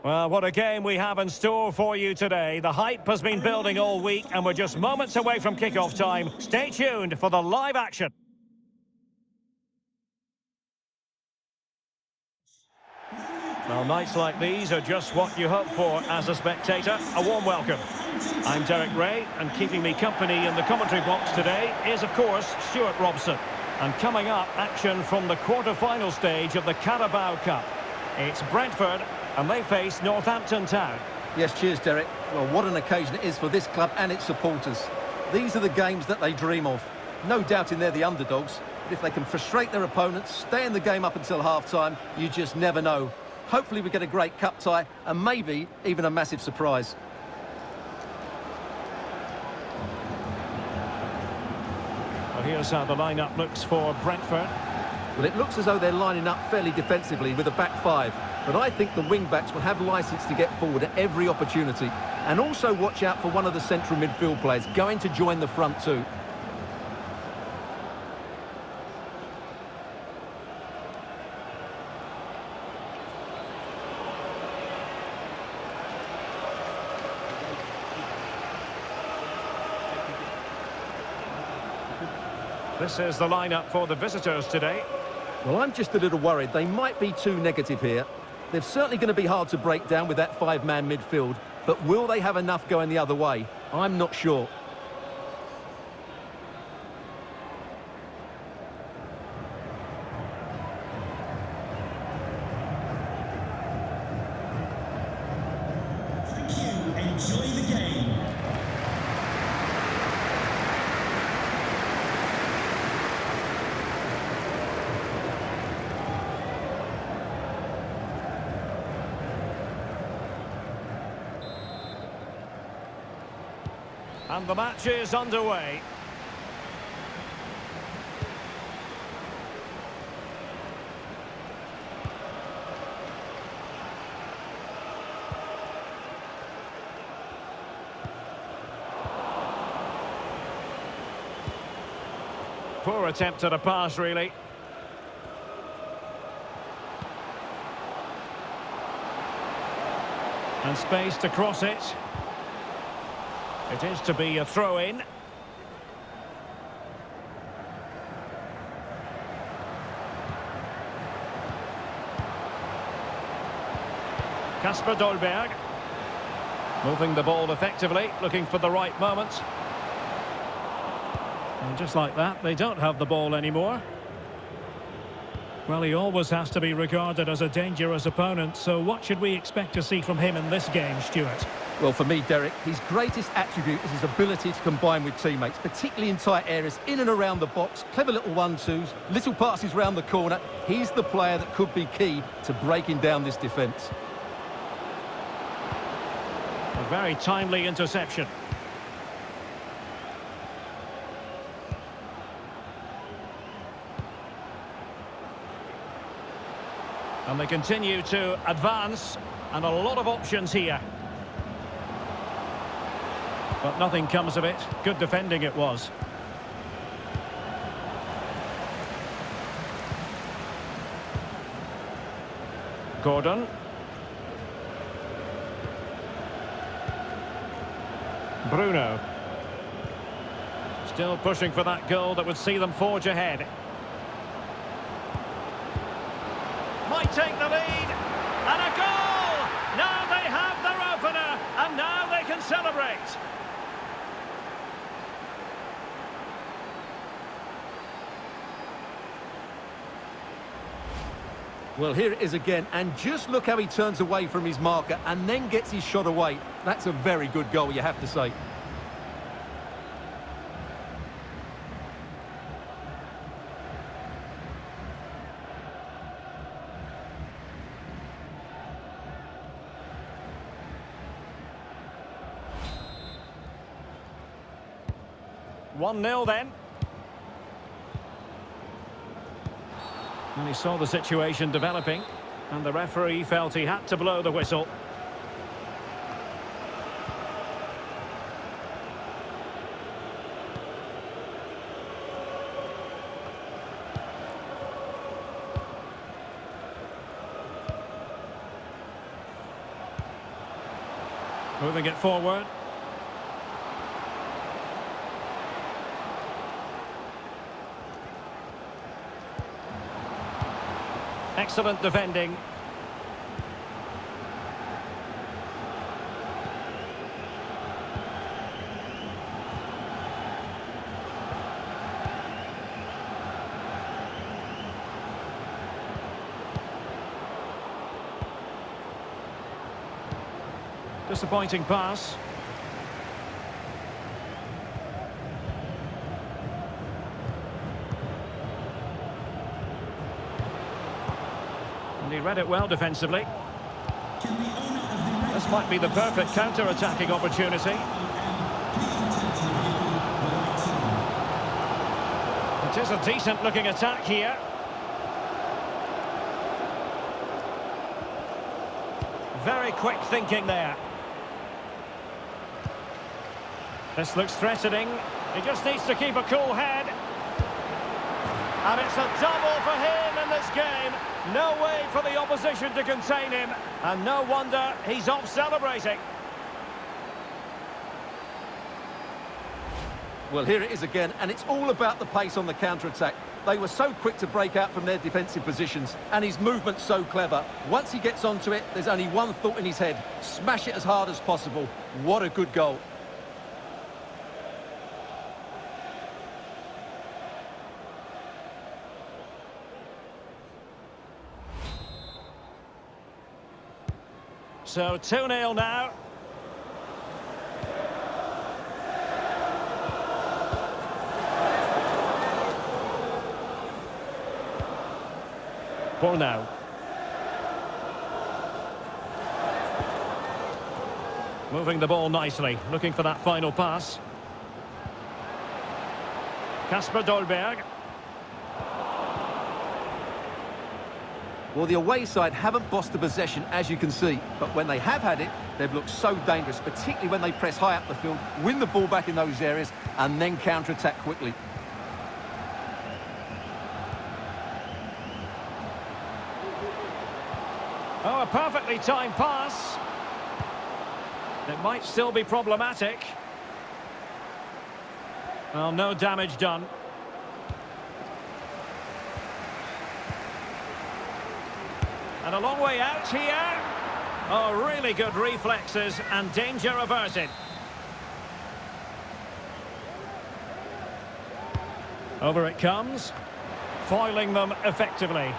Well, what a game we have in store for you today. The hype has been building all week and we're just moments away from kick-off time. Stay tuned for the live action. Well, nights like these are just what you hope for as a spectator. A warm welcome. I'm Derek Ray, and keeping me company in the commentary box today is, of course, Stuart Robson. And coming up, action from the quarter-final stage of the Carabao Cup. It's Brentford, and they face Northampton Town. Yes, cheers, Derek. Well, what an occasion it is for this club and its supporters. These are the games that they dream of. No doubting they're the underdogs, but if they can frustrate their opponents, stay in the game up until half-time, you just never know. Hopefully we get a great cup tie and maybe even a massive surprise. Well, here's how the lineup looks for Brentford. Well, it looks as though they're lining up fairly defensively with a back five, but I think the wing-backs will have licence to get forward at every opportunity. And also watch out for one of the central midfield players going to join the front too. This is the lineup for the visitors today. Well, I'm just a little worried. They might be too negative here. They're certainly going to be hard to break down with that five-man midfield, but will they have enough going the other way? I'm not sure. Thank you. Enjoy the game. And the match is underway. Poor attempt at a pass, really. And space to cross it. It is to be a throw-in. Kasper Dolberg. Moving the ball effectively, looking for the right moment. And just like that, they don't have the ball anymore. Well, he always has to be regarded as a dangerous opponent, so what should we expect to see from him in this game, Stuart? Well, for me, Derek, his greatest attribute is his ability to combine with teammates, particularly in tight areas, in and around the box, clever little one-twos, little passes round the corner. He's the player that could be key to breaking down this defence. A very timely interception. And they continue to advance, and a lot of options here. But nothing comes of it. Good defending it was. Gordon. Bruno. Still pushing for that goal that would see them forge ahead. Might take the lead. And a goal! Now they have their opener, and now they can celebrate. Well, here it is again, and just look how he turns away from his marker and then gets his shot away. That's a very good goal, you have to say. One 0 then. And he saw the situation developing, and the referee felt he had to blow the whistle. Moving it forward. Excellent defending. Disappointing pass. And he read it well defensively. This might be the perfect counter-attacking opportunity. It is a decent-looking attack here. Very quick thinking there. This looks threatening. He just needs to keep a cool head. And it's a double for him in this game. No way for the opposition to contain him. And no wonder he's off celebrating. Well, here it is again, and it's all about the pace on the counter-attack. They were so quick to break out from their defensive positions, and his movement's so clever. Once he gets onto it, there's only one thought in his head. Smash it as hard as possible. What a good goal. So 2-0 now. For now. Moving the ball nicely, looking for that final pass. Kasper Dolberg. Well, the away side haven't bossed the possession, as you can see. But when they have had it, they've looked so dangerous, particularly when they press high up the field, win the ball back in those areas, and then counter-attack quickly. Oh, a perfectly timed pass. It might still be problematic. Well, no damage done. And a long way out here. Oh, really good reflexes and danger averted. Over it comes. Foiling them effectively.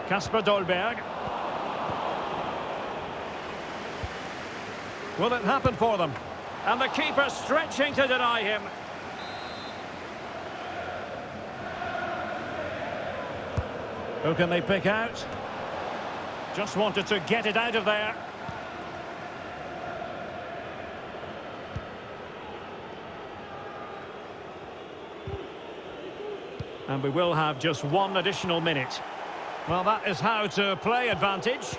Kasper Dolberg. Will it happen for them? And the keeper stretching to deny him. Who can they pick out? Just wanted to get it out of there. And we will have just one additional minute. Well, that is how to play advantage.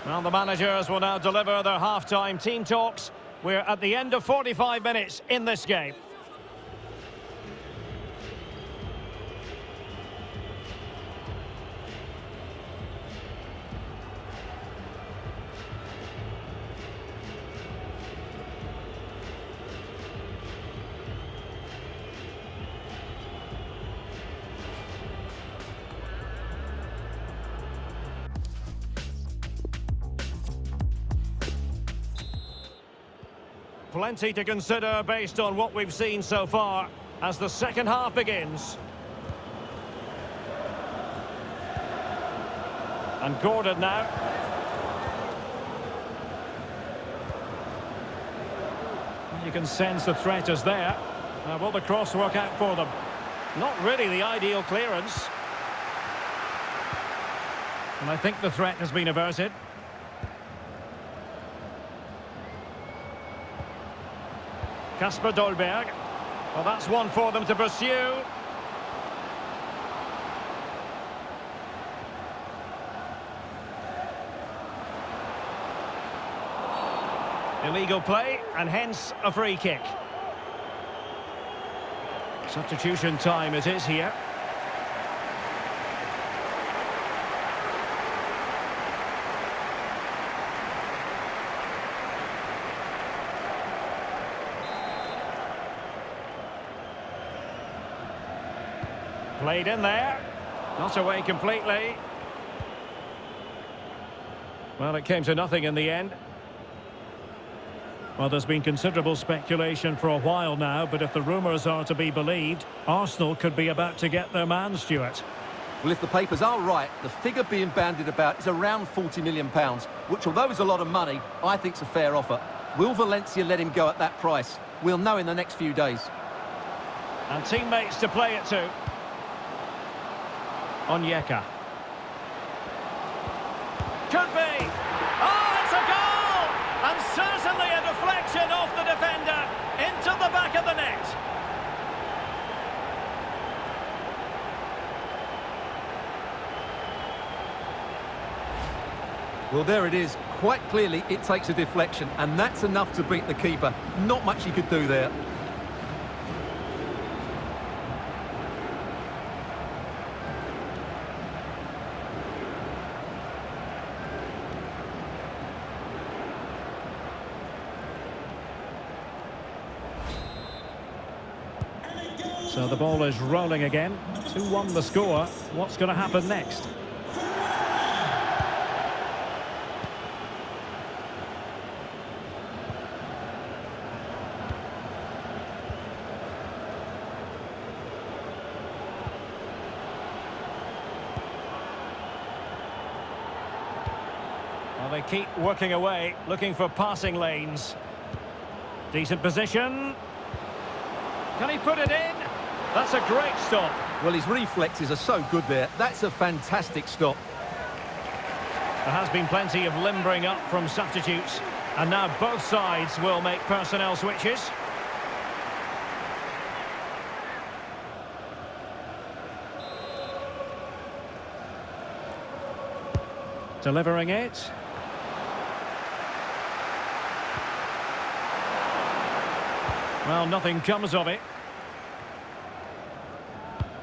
Well, the managers will now deliver their half-time team talks. We're at the end of 45 minutes in this game. Plenty to consider based on what we've seen so far as the second half begins. And Gordon now. You can sense the threat is there. Will the cross work out for them? Not really the ideal clearance. And I think the threat has been averted. Kasper Dolberg. Well, that's one for them to pursue. Illegal play, and hence a free kick. Substitution time it is here. Played in there. Not away completely. Well, it came to nothing in the end. Well, there's been considerable speculation for a while now, but if the rumours are to be believed, Arsenal could be about to get their man, Stuart. Well, if the papers are right, the figure being bandied about is around £40 million, which, although is a lot of money, I think is a fair offer. Will Valencia let him go at that price? We'll know in the next few days. And teammates to play it to. Onyeka. Could be. Oh, it's a goal! And certainly a deflection off the defender into the back of the net. Well, there it is. Quite clearly, it takes a deflection, and that's enough to beat the keeper. Not much he could do there. So the ball is rolling again. 2-1 the score. What's going to happen next? Well, they keep working away, looking for passing lanes. Decent position. Can he put it in? That's a great stop. Well, his reflexes are so good there. That's a fantastic stop. There has been plenty of limbering up from substitutes, and now both sides will make personnel switches. Delivering it. Well, nothing comes of it.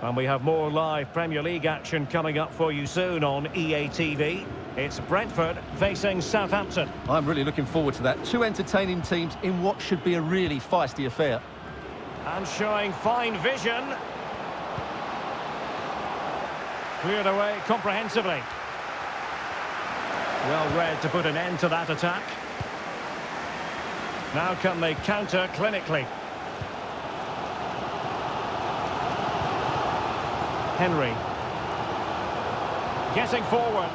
And we have more live Premier League action coming up for you soon on EA TV. It's Brentford facing Southampton. I'm really looking forward to that. Two entertaining teams in what should be a really feisty affair. And showing fine vision. Cleared away comprehensively. Well read to put an end to that attack. Now can they counter clinically? Henry. Getting forward.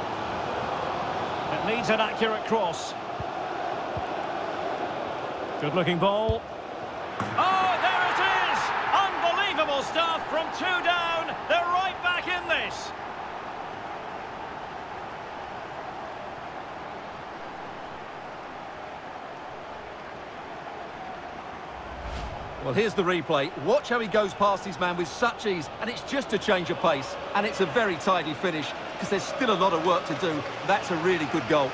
It needs an accurate cross. Good looking ball. Oh, there it is! Unbelievable stuff from 2 down. They're right back in this. Well, here's the replay. Watch how he goes past his man with such ease, and it's just a change of pace. And it's a very tidy finish, because there's still a lot of work to do. That's a really good goal.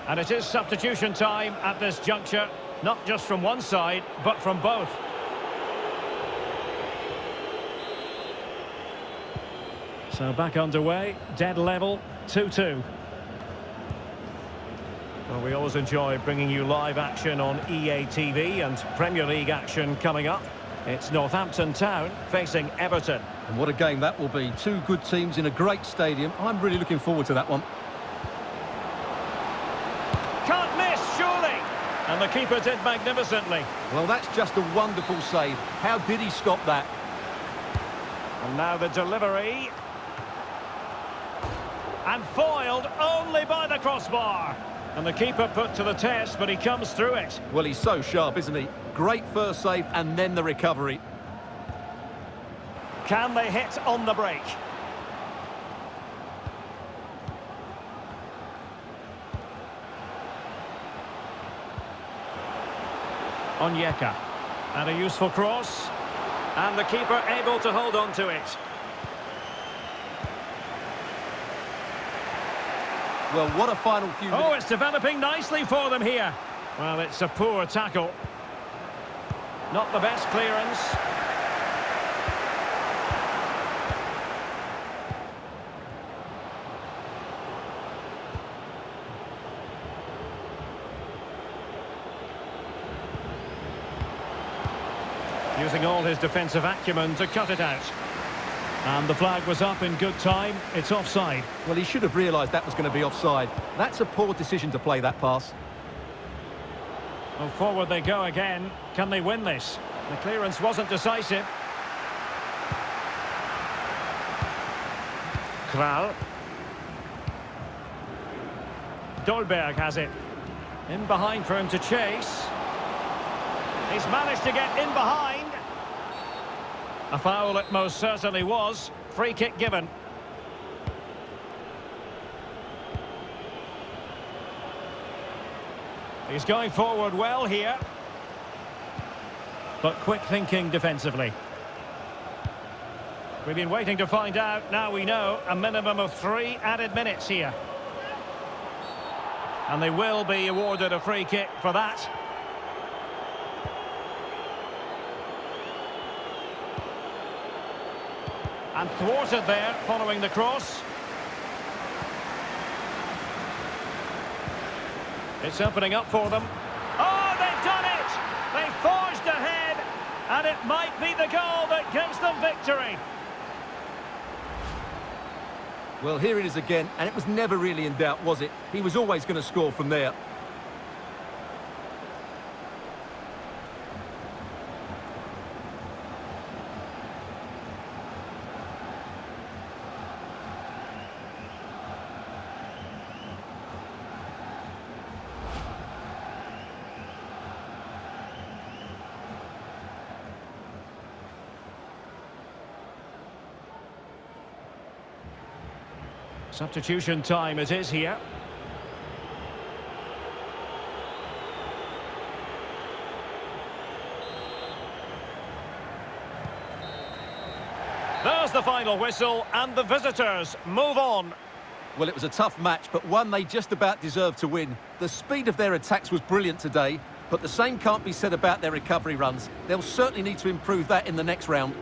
And it is substitution time at this juncture, not just from one side, but from both. So back underway, dead level, 2-2. Well, we always enjoy bringing you live action on EA TV and Premier League action coming up. It's Northampton Town facing Everton. And what a game that will be. Two good teams in a great stadium. I'm really looking forward to that one. Can't miss, surely! And the keeper did magnificently. Well, that's just a wonderful save. How did he stop that? And now the delivery. And foiled only by the crossbar. And the keeper put to the test, but he comes through it. Well, he's so sharp, isn't he? Great first save and then the recovery. Can they hit on the break? Onyeka. And a useful cross. And the keeper able to hold on to it. Well, what a final few minutes. Oh, it's developing nicely for them here. Well, it's a poor tackle. Not the best clearance. Using all his defensive acumen to cut it out. And the flag was up in good time. It's offside. Well, he should have realised that was going to be offside. That's a poor decision to play that pass. Well, forward they go again. Can they win this? The clearance wasn't decisive. Kral. Dolberg has it. In behind for him to chase. He's managed to get in behind. A foul it most certainly was. Free kick given. He's going forward well here. But quick thinking defensively. We've been waiting to find out. Now we know a minimum of 3 added minutes here. And they will be awarded a free kick for that. And thwarted there, following the cross. It's opening up for them. Oh, they've done it! They forged ahead, and it might be the goal that gives them victory. Well, here it is again, and it was never really in doubt, was it? He was always going to score from there. Substitution time it is here. There's the final whistle, and the visitors move on. Well, it was a tough match, but one they just about deserved to win. The speed of their attacks was brilliant today, but the same can't be said about their recovery runs. They'll certainly need to improve that in the next round.